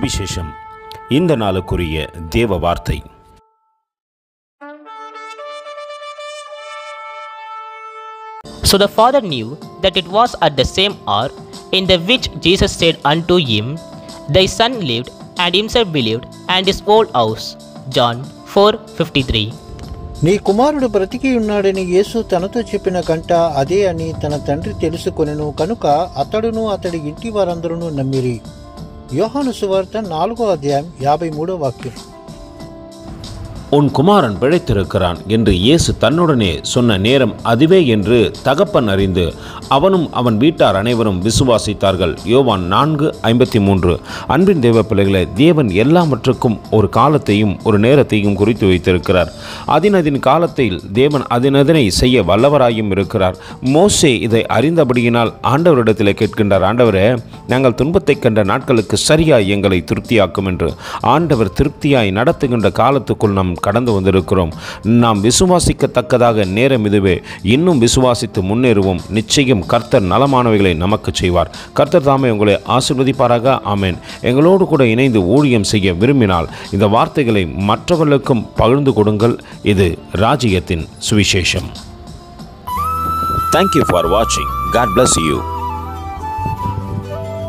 சுவிசேஷம். இந்த நாளுக்குரிய தேவ வார்த்தை. So the father knew that it was at the same hour in the which Jesus said unto him, Thy son lived, and himself believed, and his whole house. John 4:53. నీ కుమారుడు బ్రతికి ఉన్నాడని యేసు తనతో చెప్పిన గంట అదే అని తన తండ్రి తెలుసుకొనెను కనుక అతడును అతడి ఇంటి వారందరూ నమ్మిరి. యోహాను సువార్త 4వ అధ్యాయం 53వ వాక్యం. உன் குமாரன் பிழைத்திருக்கிறான் என்று இயேசு தன்னுடனே சொன்ன நேரம் அதுவே என்று தகப்பன் அறிந்து அவனும் அவன் வீட்டார் அனைவரும் விசுவாசித்தார்கள். யோவான் 4:53. அன்பின் தேவ பிள்ளைகளை, தேவன் எல்லாவற்றுக்கும் ஒரு காலத்தையும் ஒரு நேரத்தையும் குறித்து வைத்திருக்கிறார். அதினதின் காலத்தில் தேவன் அதினதனை செய்ய வல்லவராயும் இருக்கிறார். மோசே இதை அறிந்தபடியினால் ஆண்டவரிடத்தில் கேட்கின்றார், ஆண்டவரே, நாங்கள் துன்பத்தை கண்ட நாட்களுக்கு சரியாய் எங்களை திருப்தியாக்கும் என்று. ஆண்டவர் திருப்தியாய் நடத்துகின்ற காலத்துக்குள் நாம் கடந்து வந்திருக்கிறோம். நாம் விசுவாசிக்கத்தக்கதாக நேரம் இதுவே. இன்னும் விசுவாசித்து முன்னேறுவோம். நிச்சயம் கர்த்தர் நலமானவைகளை நமக்கு செய்வார். கர்த்தர் தாமே உங்களை ஆசீர்வதிப்பாராக. ஆமென். எங்களோடு கூட இணைந்து ஊழியம் செய்ய விரும்பினால் இந்த வார்த்தைகளை மற்றவர்களுக்கும் பகிர்ந்து கொடுங்கள். இது ராஜ்யத்தின் சுவிசேஷம். Thank you for watching. God bless you.